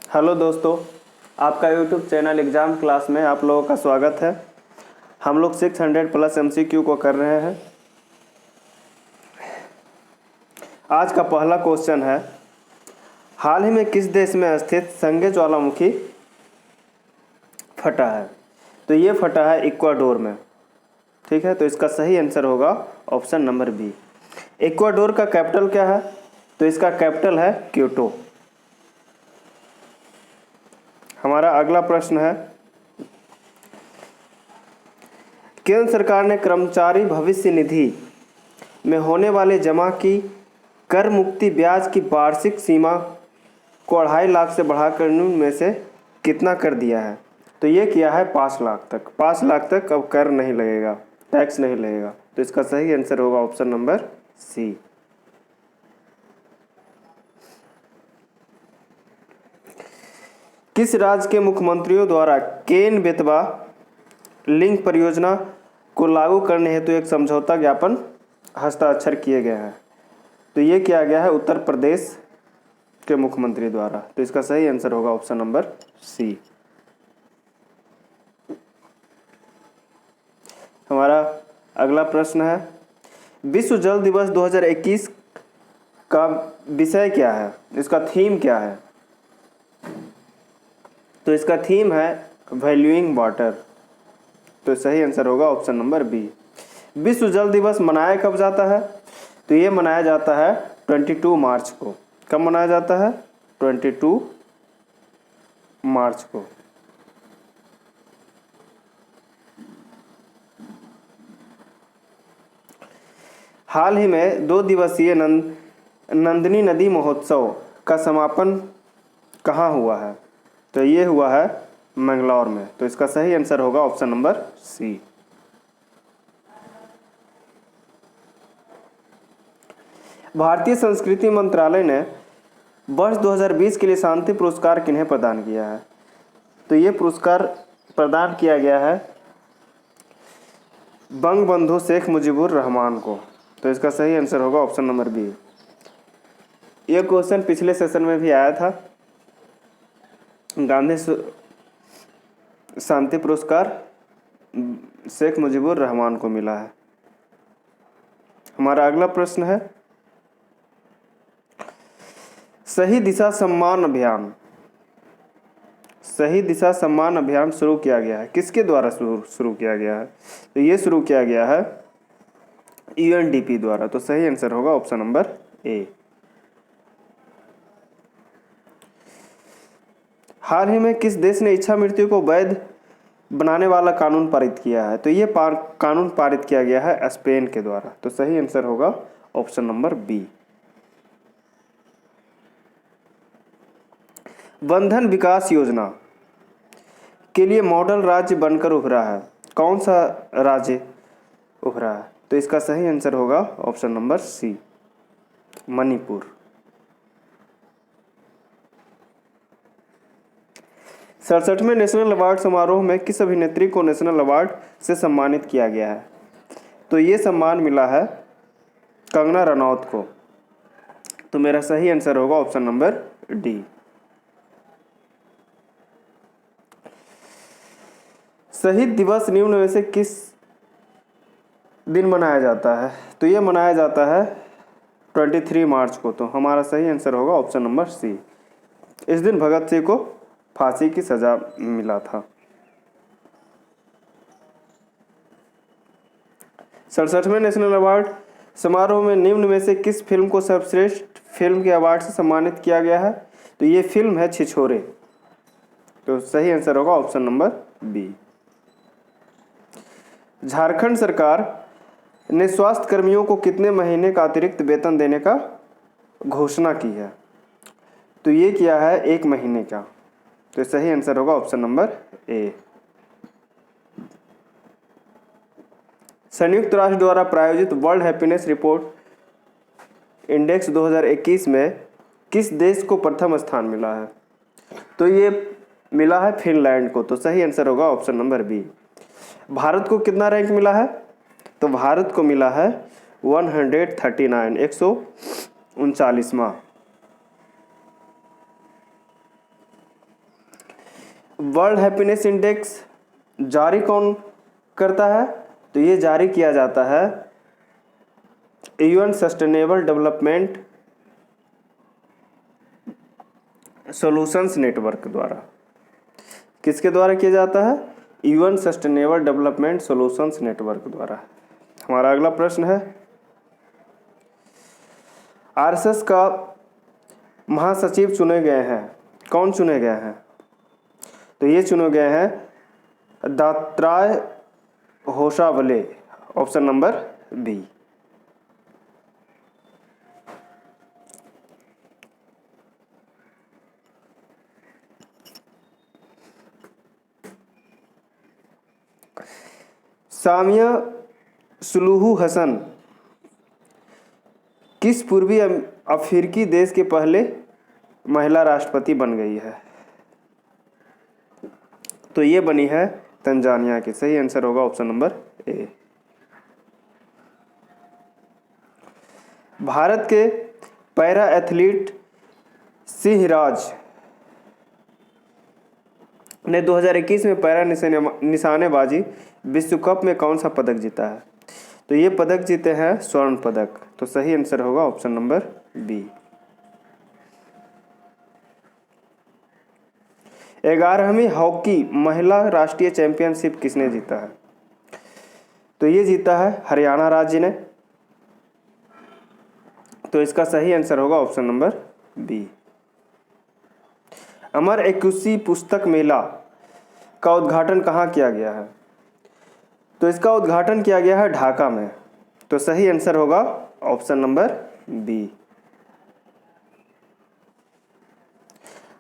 Hello दोस्तों, आपका YouTube channel exam class में आप लोगों का स्वागत है। हम लोग 600 प्लस MCQ को कर रहे हैं। आज का पहला क्वेश्चन है, हाल ही में किस देश में स्थित संगे ज्वालामुखी फटा है? तो ये फटा है इक्वाडोर में। ठीक है, तो इसका सही आंसर होगा ऑप्शन नंबर बी। इक्वाडोर का कैपिटल क्या है? तो इसका कैपिटल है क्योटो। हमारा अगला प्रश्न है, केंद्र सरकार ने कर्मचारी भविष्य निधि में होने वाले जमा की कर मुक्ति ब्याज की वार्षिक सीमा को 2.5 लाख से बढ़ाकर में से कितना कर दिया है? तो ये किया है 5 लाख तक। 5 लाख तक अब कर नहीं लगेगा, टैक्स नहीं लगेगा। तो इसका सही आंसर होगा ऑप्शन नंबर सी। किस राज्य के मुख्यमंत्रियों द्वारा केन बेतवा लिंक परियोजना को लागू करने हेतु एक समझौता ज्ञापन हस्ताक्षर किए गए हैं? तो ये किया गया है उत्तर प्रदेश के मुख्यमंत्री द्वारा। तो इसका सही आंसर होगा ऑप्शन नंबर सी। हमारा अगला प्रश्न है, विश्व जल दिवस 2021 का विषय क्या है? इसका थीम क्या है? तो इसका थीम है वैल्यूइंग वाटर। तो सही आंसर होगा ऑप्शन नंबर बी। विश्व जल दिवस मनाया कब जाता है? तो ये मनाया जाता है 22 मार्च को। कब मनाया जाता है? 22 मार्च को। हाल ही में 2 दिवसीय नंदिनी नदी महोत्सव का समापन कहाँ हुआ है? तो ये हुआ है मंगलौर में। तो इसका सही आंसर होगा ऑप्शन नंबर सी। भारतीय संस्कृति मंत्रालय ने वर्ष 2020 के लिए शांति पुरस्कार किन्हें प्रदान किया है? तो ये पुरस्कार प्रदान किया गया है बंगबंधु शेख मुजीबुर रहमान को। तो इसका सही आंसर होगा ऑप्शन नंबर बी। ये क्वेश्चन पिछले सेशन में भी आया था। गांधी शांति पुरस्कार शेख मुजीबुर रहमान को मिला है। हमारा अगला प्रश्न है, सही दिशा सम्मान अभियान शुरू किया गया है, किसके द्वारा शुरू किया गया है? तो ये शुरू किया गया है UNDP द्वारा। तो सही आंसर होगा ऑप्शन नंबर ए। हाल ही में किस देश ने इच्छा मृत्यु को वैध बनाने वाला कानून पारित किया है? तो ये कानून पारित किया गया है स्पेन के द्वारा। तो सही आंसर होगा ऑप्शन नंबर बी। वनधन विकास योजना के लिए मॉडल राज्य बनकर उभरा है, कौन सा राज्य उभरा है? तो इसका सही आंसर होगा ऑप्शन नंबर सी, मणिपुर। 67वें नेशनल अवार्ड समारोह में किस अभिनेत्री को नेशनल अवार्ड से सम्मानित किया गया है? तो ये सम्मान मिला है कंगना रनौत को। तो मेरा सही आंसर होगा ऑप्शन नंबर डी। शहीद दिवस निम्न में से किस दिन मनाया जाता है? तो ये मनाया जाता है 23 मार्च को। तो हमारा सही आंसर होगा ऑप्शन नंबर सी। इस दिन भगत सिंह को फांसी की सजा मिला था। 67वें नेशनल अवार्ड समारोह में निम्न में से किस फिल्म को सर्वश्रेष्ठ फिल्म के अवार्ड से सम्मानित किया गया है? तो ये फिल्म है छिछोरे। तो सही आंसर होगा ऑप्शन नंबर बी। झारखंड सरकार ने स्वास्थ्य कर्मियों को कितने महीने का अतिरिक्त वेतन देने का घोषणा की है? तो ये किया है 1 महीने का। तो सही आंसर होगा ऑप्शन नंबर ए। संयुक्त राष्ट्र द्वारा प्रायोजित वर्ल्ड हैप्पीनेस रिपोर्ट इंडेक्स 2021 में किस देश को प्रथम स्थान मिला है? तो ये मिला है फिनलैंड को। तो सही आंसर होगा ऑप्शन नंबर बी। भारत को कितना रैंक मिला है? तो भारत को मिला है 139, 139वां। वर्ल्ड हैप्पीनेस इंडेक्स जारी कौन करता है? तो ये जारी किया जाता है UN sustainable development solutions network द्वारा। किसके द्वारा किया जाता है? UN sustainable development solutions network द्वारा। हमारा अगला प्रश्न है, आरएसएस का महासचिव चुने गए हैं, कौन चुने गए हैं? तो ये चुने गए हैं Dattatreya Hosabale, option number B. Samia Suluhu Hassan किस पूर्वी अफ्रीकी देश के पहले महिला राष्ट्रपति बन गई है? तो ये बनी है तंजानिया की। सही आंसर होगा ऑप्शन नंबर ए। भारत के पैरा एथलीट सिंहराज ने 2021 में पैरा निशानेबाजी विश्व कप में कौन सा पदक जीता है? तो ये पदक जीते हैं स्वर्ण पदक। तो सही आंसर होगा ऑप्शन नंबर बी। 11वीं हॉकी महिला राष्ट्रीय चैंपियनशिप किसने जीता है? तो ये जीता है हरियाणा राज्य ने। तो इसका सही आंसर होगा ऑप्शन नंबर बी। अमर 21वीं पुस्तक मेला का उद्घाटन कहाँ किया गया है? तो इसका उद्घाटन किया गया है ढाका में। तो सही आंसर होगा ऑप्शन नंबर बी।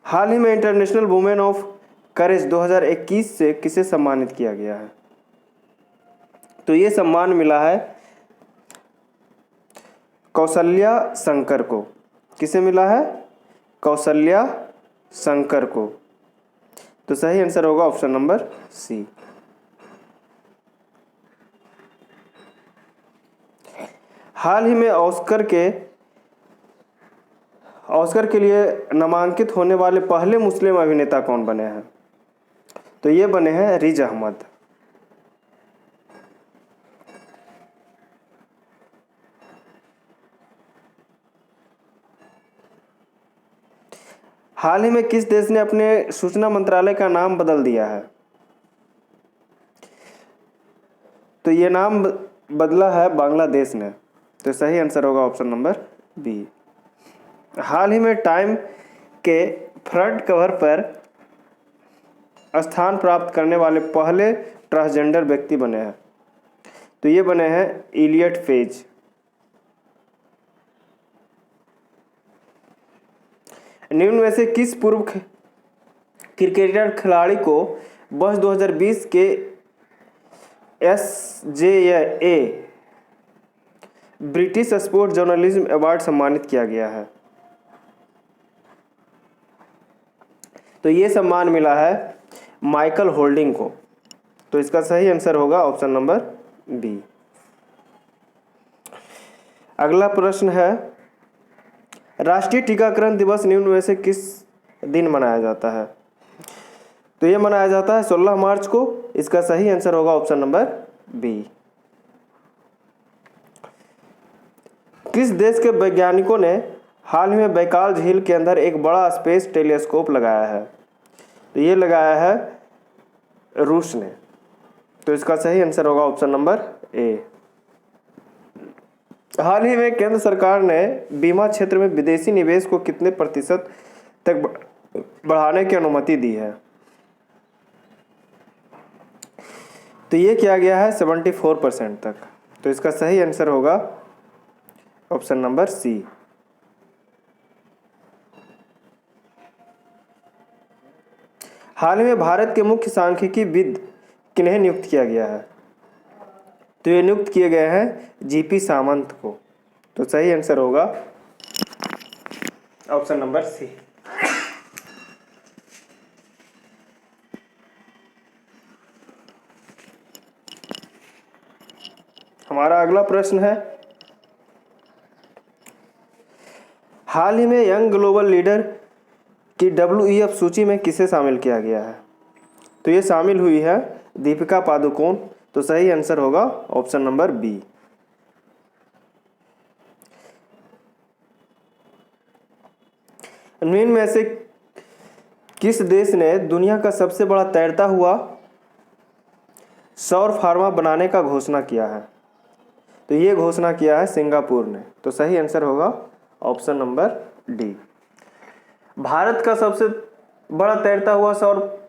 हाल ही में इंटरनेशनल वुमेन ऑफ करेज 2021 से किसे सम्मानित किया गया है? तो ये सम्मान मिला है कौशल्या शंकर को। किसे मिला है? कौशल्या शंकर को। तो सही आंसर होगा ऑप्शन नंबर सी। हाल ही में ऑस्कर के लिए नामांकित होने वाले पहले मुस्लिम अभिनेता कौन बने हैं? तो ये बने हैं रिज अहमद। हाल ही में किस देश ने अपने सूचना मंत्रालय का नाम बदल दिया है? तो ये नाम बदला है बांग्लादेश ने। तो सही आंसर होगा ऑप्शन नंबर बी। हाल ही में टाइम के फ्रंट कवर पर स्थान प्राप्त करने वाले पहले ट्रांसजेंडर व्यक्ति बने हैं। तो ये बने हैं इलियट पेज। निम्न में से किस पूर्व क्रिकेटर खिलाड़ी को वर्ष 2020 के SJA British sports journalism award सम्मानित किया गया है? तो ये सम्मान मिला है माइकल होल्डिंग को। तो इसका सही आंसर होगा ऑप्शन नंबर बी। अगला प्रश्न है, राष्ट्रीय टीकाकरण दिवस निम्न में से किस दिन मनाया जाता है? तो ये मनाया जाता है 16 मार्च को। इसका सही आंसर होगा ऑप्शन नंबर बी। किस देश के वैज्ञानिकों ने हाल ही में बैकाल झील के अंदर एक बड़ा स्पेस टेलीस्कोप लगाया है? तो ये लगाया है रूस ने। तो इसका सही आंसर होगा ऑप्शन नंबर ए। हाल ही में केंद्र सरकार ने बीमा क्षेत्र में विदेशी निवेश को कितने प्रतिशत तक बढ़ाने की अनुमति दी है? तो ये किया गया है 74% तक। तो इसका सही आंसर होगा ऑप्शन नंबर सी। हाल ही में भारत के मुख्य सांख्यिकीविद किन्हें नियुक्त किया गया है? तो ये नियुक्त किए गए हैं जीपी सामंत को। तो सही आंसर होगा ऑप्शन नंबर सी। हमारा अगला प्रश्न है, हाल ही में यंग ग्लोबल लीडर की WEF सूची में किसे शामिल किया गया है? तो ये शामिल हुई है दीपिका पादुकोण। तो सही आंसर होगा ऑप्शन नंबर बी। निम्न में से किस देश ने दुनिया का सबसे बड़ा तैरता हुआ सौर फार्मा बनाने का घोषणा किया है? तो ये घोषणा किया है सिंगापुर ने। तो सही आंसर होगा ऑप्शन नंबर डी। भारत का सबसे बड़ा तैरता हुआ सौर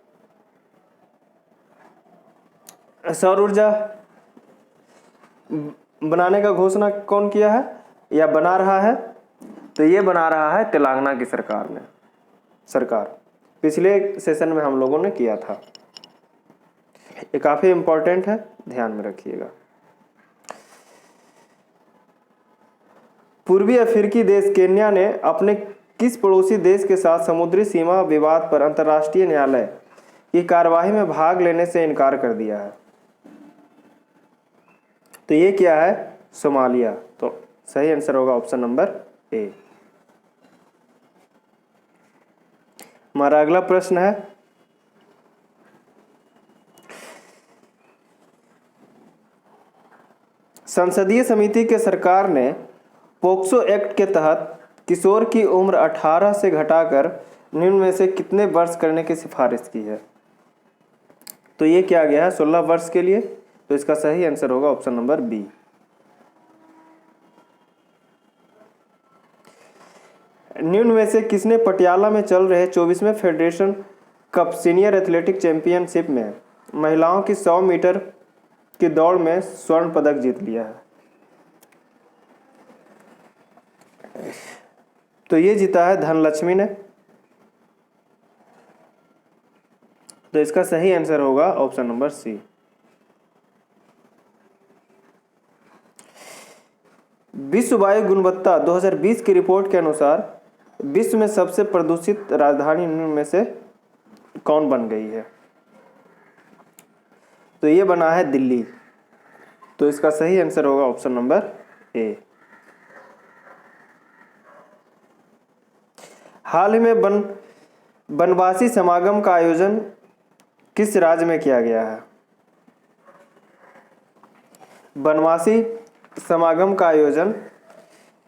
ऊर्जा बनाने का घोषणा कौन किया है या बना रहा है? तो ये बना रहा है तेलंगाना की सरकार। पिछले सेशन में हम लोगों ने किया था। ये काफी इंपॉर्टेंट है, ध्यान में रखिएगा। पूर्वी अफ्रीकी देश केन्या ने अपने किस पड़ोसी देश के साथ समुद्री सीमा विवाद पर अंतर्राष्ट्रीय न्यायालय की कार्यवाही में भाग लेने से इनकार कर दिया है? तो ये क्या है? सोमालिया। तो सही आंसर होगा ऑप्शन नंबर ए। हमारा अगला प्रश्न है, संसदीय समिति के सरकार ने पोक्सो एक्ट के तहत किशोर की उम्र 18 से घटाकर निम्न में से कितने वर्ष करने की सिफारिश की है? तो ये किया गया है 16 वर्ष के लिए। तो इसका सही आंसर होगा ऑप्शन नंबर बी। निम्न में से किसने पटियाला में चल रहे 24वें federation cup senior athletic championship में महिलाओं की 100 मीटर की दौड़ में स्वर्ण पदक जीत लिया है? तो ये जीता है धनलक्ष्मी ने। तो इसका सही आंसर होगा ऑप्शन नंबर सी। विश्व वायु गुणवत्ता 2020 की रिपोर्ट के अनुसार विश्व में सबसे प्रदूषित राजधानी निम्न में से कौन बन गई है? तो ये बना है दिल्ली। तो इसका सही आंसर होगा ऑप्शन नंबर ए। हाल ही में वनवासी समागम का आयोजन किस राज्य में किया गया है? वनवासी समागम का आयोजन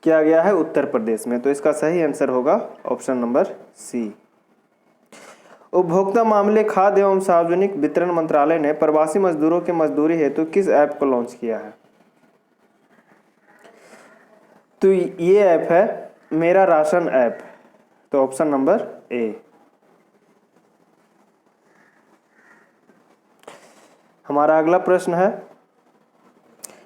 किया गया है उत्तर प्रदेश में। तो इसका सही आंसर होगा ऑप्शन नंबर सी। उपभोक्ता मामले, खाद्य एवं सार्वजनिक वितरण मंत्रालय ने प्रवासी मजदूरों के मजदूरी हेतु किस ऐप को लॉन्च किया है? तो ये ऐप है मेरा राशन ऐप। तो ऑप्शन नंबर ए। हमारा अगला प्रश्न है,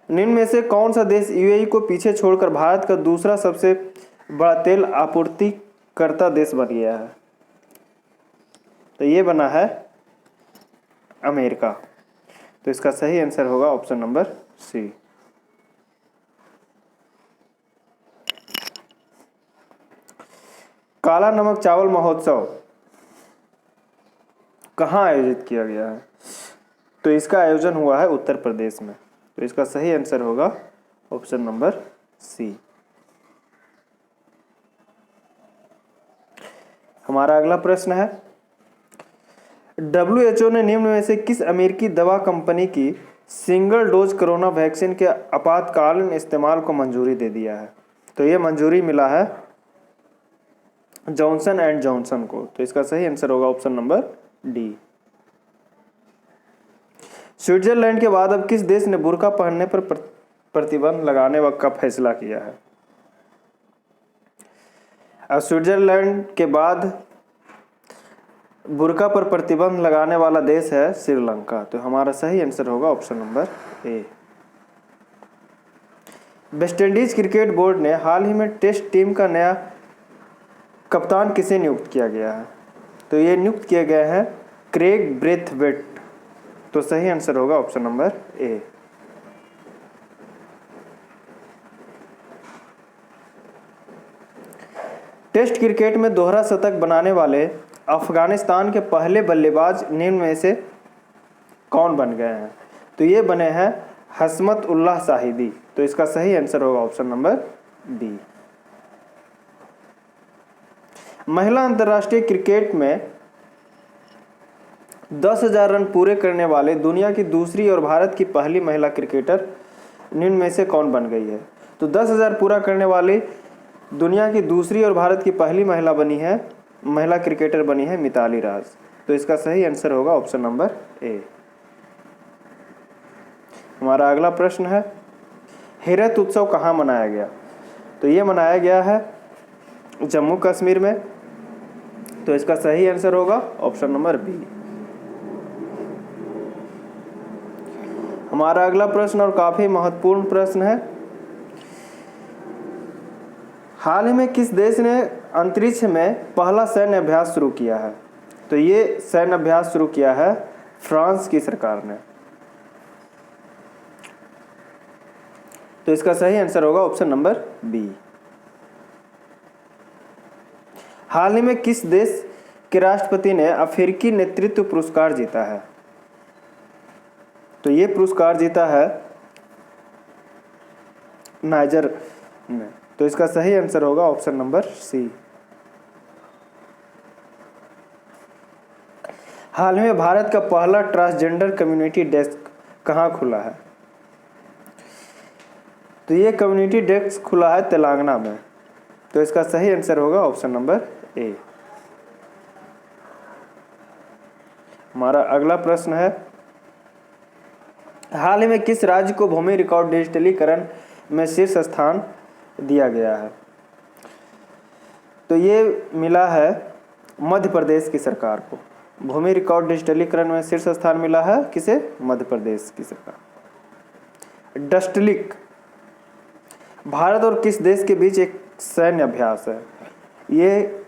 निम्न में से कौन सा देश यूएई को पीछे छोड़कर भारत का दूसरा सबसे बड़ा तेल आपूर्तिकर्ता देश बन गया है? तो ये बना है अमेरिका। तो इसका सही आंसर होगा ऑप्शन नंबर सी। काला नमक चावल महोत्सव कहाँ आयोजित किया गया है? तो इसका आयोजन हुआ है उत्तर प्रदेश में। तो इसका सही आंसर होगा ऑप्शन नंबर सी। हमारा अगला प्रश्न है, WHO ने निम्न में से किस अमेरिकी दवा कंपनी की सिंगल डोज कोरोना वैक्सीन के आपातकालीन इस्तेमाल को मंजूरी दे दिया है? तो ये मंजूरी मिला है जॉनसन एंड जॉनसन को। तो इसका सही आंसर होगा ऑप्शन नंबर डी। स्विट्जरलैंड के बाद अब किस देश ने बुर्का पहनने पर प्रतिबंध लगाने का फैसला किया है? अब स्विट्जरलैंड के बाद बुर्का पर प्रतिबंध लगाने वाला देश है श्रीलंका। तो हमारा सही आंसर होगा ऑप्शन नंबर ए। वेस्टइंडीज क्रिकेट बोर्ड ने हाल ही में टेस्ट टीम का नया कप्तान किसे नियुक्त किया गया है? तो ये नियुक्त किए गए हैं क्रेग ब्रेथवेट। तो सही आंसर होगा option number A. Test cricket में दोहरा शतक बनाने वाले अफगानिस्तान के पहले बल्लेबाज निम्न में से कौन बन गए हैं? तो ये बने हैं हसमत उल्लाह साहिदी। तो इसका सही आंसर होगा ऑप्शन नंबर बी। महिला अंतर्राष्ट्रीय क्रिकेट में 10,000 रन पूरे करने वाले दुनिया की दूसरी और भारत की पहली महिला क्रिकेटर निम्न में से कौन बन गई है? तो 10,000 पूरा करने वाली दुनिया की दूसरी और भारत की पहली महिला क्रिकेटर बनी है मिताली राज। तो इसका सही आंसर होगा ऑप्शन नंबर ए। हमारा अगला प्रश्न है, हेरत उत्सव कहाँ मनाया गया? तो ये मनाया गया है जम्मू कश्मीर में। तो इसका सही आंसर होगा ऑप्शन नंबर बी। हमारा अगला प्रश्न और काफी महत्वपूर्ण प्रश्न है, हाल ही में किस देश ने अंतरिक्ष में पहला सैन्य अभ्यास शुरू किया है? तो ये सैन्य अभ्यास शुरू किया है फ्रांस की सरकार ने। तो इसका सही आंसर होगा ऑप्शन नंबर बी। हाल ही में किस देश के राष्ट्रपति ने अफ्रीकी नेतृत्व पुरस्कार जीता है? तो ये पुरस्कार जीता है नाइजर ने। तो इसका सही आंसर होगा ऑप्शन नंबर सी। हाल में भारत का पहला ट्रांसजेंडर कम्युनिटी डेस्क कहाँ खुला है? तो ये कम्युनिटी डेस्क खुला है तेलंगाना में। तो इसका सही आंसर होगा ऑप्शन नंबर ए। हमारा अगला प्रश्न है, हाल ही में किस राज्य को भूमि रिकॉर्ड डिजिटलीकरण में शीर्ष स्थान दिया गया है? तो ये मिला है मध्य प्रदेश की सरकार को। भूमि रिकॉर्ड डिजिटलीकरण में शीर्ष स्थान मिला है किसे? मध्य प्रदेश की सरकार। डस्टलिक भारत और किस देश के बीच एक सैन्य अभ्यास है? ये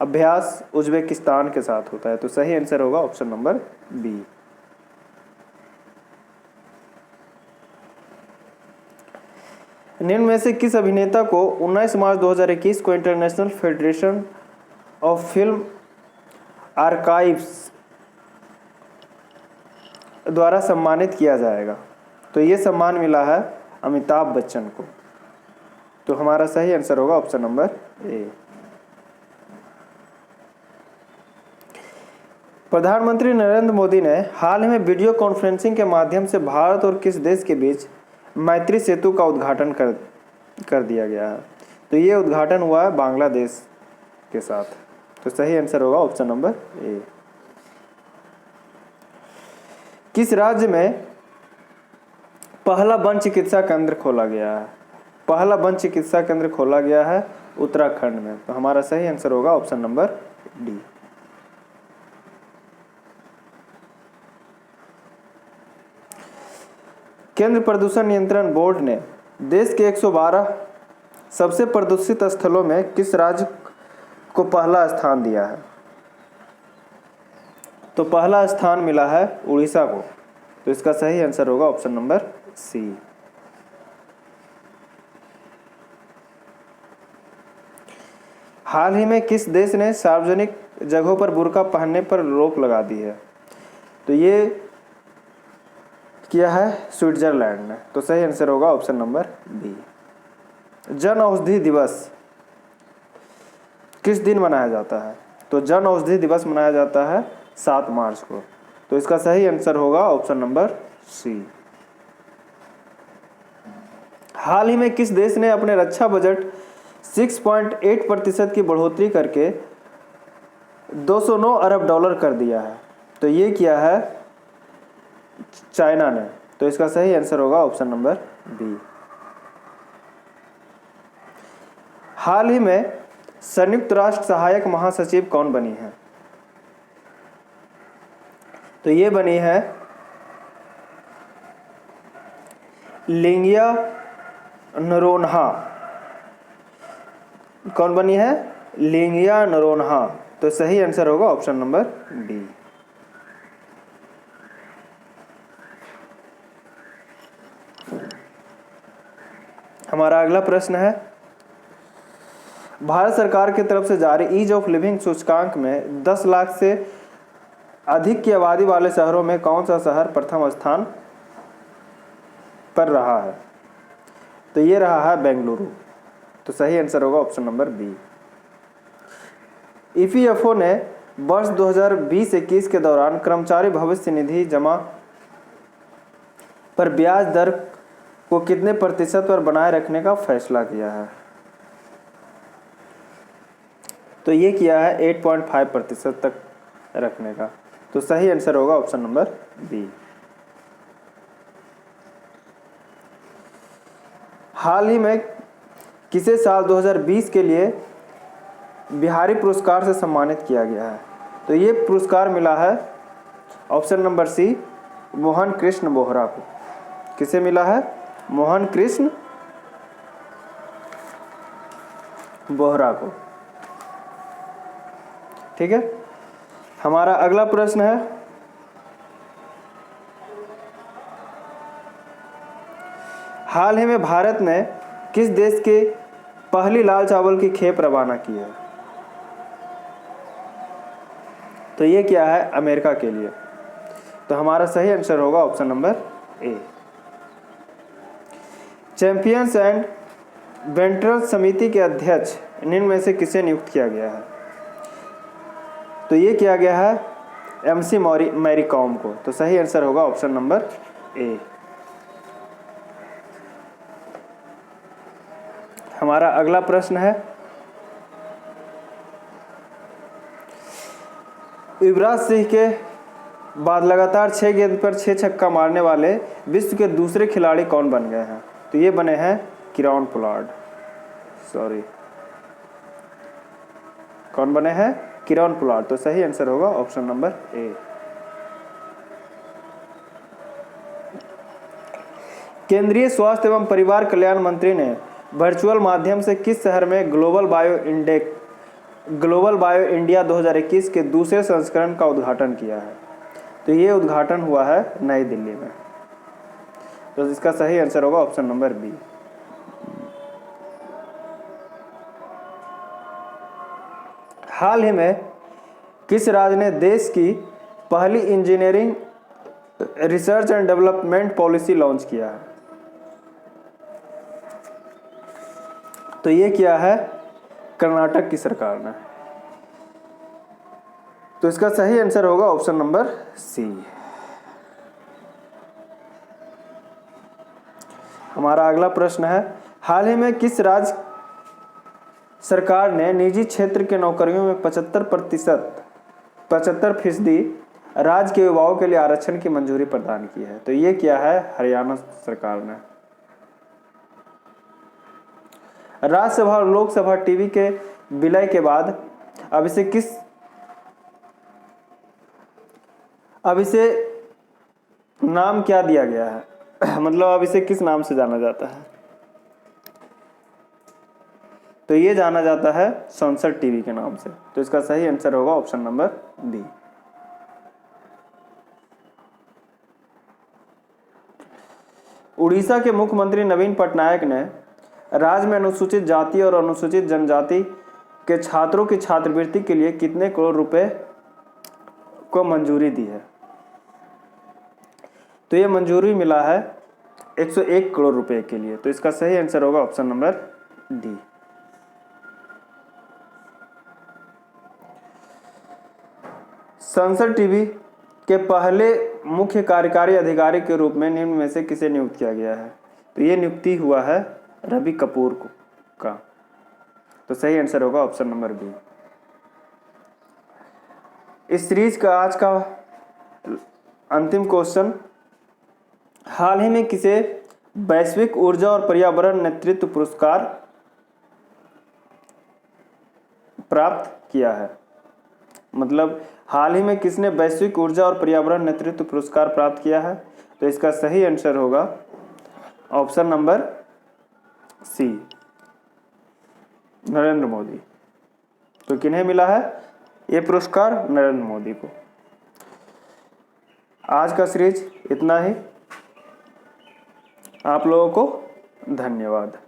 अभ्यास उज्बेकिस्तान के साथ होता है। तो सही आंसर होगा ऑप्शन नंबर बी। निम्न में से किस अभिनेता को 19 मार्च 2021 को international federation of film archives द्वारा सम्मानित किया जाएगा? तो ये सम्मान मिला है अमिताभ बच्चन को। तो हमारा सही आंसर होगा ऑप्शन नंबर ए। प्रधानमंत्री नरेंद्र मोदी ने हाल ही में वीडियो कॉन्फ्रेंसिंग के माध्यम से भारत और किस देश के बीच मैत्री सेतु का उद्घाटन कर दिया गया है? तो ये उद्घाटन हुआ है बांग्लादेश के साथ। तो सही आंसर होगा ऑप्शन नंबर ए। किस राज्य में पहला वन चिकित्सा केंद्र खोला गया है? पहला वन चिकित्सा केंद्र खोला गया है उत्तराखंड में। तो हमारा सही आंसर होगा ऑप्शन नंबर डी। केंद्र प्रदूषण नियंत्रण बोर्ड ने देश के 112 सबसे प्रदूषित स्थलों में किस राज्य को पहला स्थान दिया है? तो पहला स्थान मिला है उड़ीसा को। तो इसका सही आंसर होगा ऑप्शन नंबर सी। हाल ही में किस देश ने सार्वजनिक जगहों पर बुर्का पहनने पर रोक लगा दी है? तो ये किया है स्विट्जरलैंड ने। तो सही आंसर होगा option number B. Jan Aushadhi दिवस किस दिन मनाया जाता है? तो जन औषधि दिवस मनाया जाता है 7 मार्च को। तो इसका सही आंसर होगा ऑप्शन नंबर सी। हाल ही में किस देश ने अपने रक्षा बजट 6.8% की बढ़ोतरी करके 209 अरब डॉलर कर दिया है? तो ये किया है चाइना ने। तो इसका सही आंसर होगा ऑप्शन नंबर बी। हाल ही में संयुक्त राष्ट्र सहायक महासचिव कौन बनी है? तो ये बनी है लिंगिया नरोन्हा। कौन बनी है? लिंगिया नरोन्हा। तो सही आंसर होगा ऑप्शन नंबर डी। हमारा अगला प्रश्न है, भारत सरकार की तरफ से जारी ईज ऑफ लिविंग सूचकांक में 10 लाख से अधिक की आबादी वाले शहरों में कौन सा शहर प्रथम स्थान पर रहा है? तो ये रहा है बेंगलुरु। तो सही आंसर होगा ऑप्शन नंबर बी। ईपीएफओ ने वर्ष 2020-21 के दौरान कर्मचारी भविष्य निधि जमा पर ब्याज दर को कितने प्रतिशत पर बनाए रखने का फैसला किया है? तो ये किया है 8.5% तक रखने का। तो सही आंसर होगा ऑप्शन नंबर बी। हाल ही में किसे साल 2020 के लिए बिहारी पुरस्कार से सम्मानित किया गया है? तो ये पुरस्कार मिला है option number C, Mohan Krishna Bohra को। किसे मिला है? मोहन कृष्ण बोहरा को। ठीक है, हमारा अगला प्रश्न है, हाल ही में भारत ने किस देश के पहली लाल चावल की खेप रवाना की है? तो ये क्या है? अमेरिका के लिए। तो हमारा सही आंसर होगा option number A. Champions and ventral समिति के अध्यक्ष निम्न में से किसे नियुक्त किया गया है? तो ये किया गया है MC मैरी कॉम को। तो सही आंसर होगा ऑप्शन नंबर ए। हमारा अगला प्रश्न है, युवराज सिंह के बाद लगातार 6 गेंद पर 6 छक्का मारने वाले विश्व के दूसरे खिलाड़ी कौन बन गए हैं? तो ये बने हैं किरण पोलार्ड। कौन बने हैं? Kieron Pollard. तो सही आंसर होगा ऑप्शन नंबर ए। केंद्रीय स्वास्थ्य एवं परिवार कल्याण मंत्री ने वर्चुअल माध्यम से किस शहर में ग्लोबल बायो इंडिया 2021 के दूसरे संस्करण का उद्घाटन किया है? तो ये उद्घाटन हुआ है नई दिल्ली में। तो इसका सही आंसर होगा ऑप्शन नंबर बी। हाल ही में किस राज्य ने देश की पहली engineering research and development policy launch किया है? तो ये किया है कर्नाटक की सरकार ने। तो इसका सही आंसर होगा ऑप्शन नंबर सी। हमारा अगला प्रश्न है, हाल ही में किस राज्य सरकार ने निजी क्षेत्र के नौकरियों में 75% राज्य के युवाओं के लिए आरक्षण की मंजूरी प्रदान की है? तो ये क्या है? हरियाणा सरकार ने। राज्यसभा और लोकसभा टीवी के विलय के बाद अब इसे नाम क्या दिया गया है? मतलब अब इसे किस नाम से जाना जाता है? तो ये जाना जाता है संसद टीवी के नाम से। तो इसका सही आंसर होगा ऑप्शन नंबर बी। उड़ीसा के मुख्यमंत्री नवीन पटनायक ने राज्य में अनुसूचित जाति और अनुसूचित जनजाति के छात्रों की छात्रवृत्ति के लिए कितने करोड़ रुपए को मंजूरी दी है? तो ये मंजूरी मिला है 101 करोड़ रुपए के लिए। तो इसका सही आंसर होगा ऑप्शन नंबर डी। संसद टीवी के पहले मुख्य कार्यकारी अधिकारी के रूप में निम्न में से किसे नियुक्त किया गया है? तो ये नियुक्ति हुआ है रवि कपूर का। तो सही आंसर होगा ऑप्शन नंबर बी। इस सीरीज का आज का अंतिम क्वेश्चन, हाल ही में किसे वैश्विक ऊर्जा और पर्यावरण नेतृत्व पुरस्कार प्राप्त किया है? मतलब हाल ही में किसने वैश्विक ऊर्जा और पर्यावरण नेतृत्व पुरस्कार प्राप्त किया है? तो इसका सही आंसर होगा option number C, Narendra Modi. तो किन्हें मिला है ये पुरस्कार? नरेंद्र मोदी को। आज का सीरीज इतना ही। आप लोगों को धन्यवाद।